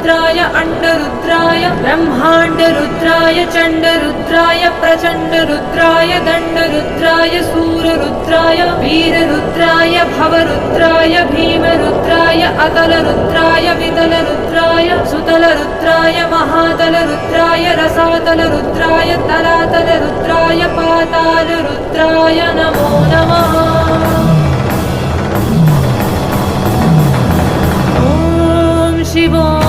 रुद्राय अंडरुद्राय ब्रह्मांडरुद्राय चंडरुद्राय प्रचंडरुद्राय दंडरुद्राय सूररुद्राय वीररुद्राय भवरुद्राय भीमरुद्राय अतलरुद्राय वितलरुद्राय सुतलरुद्राय महातलरुद्राय रसातलरुद्राय तलातलरुद्राय पातालरुद्राय नमो नमः। ॐ शिवो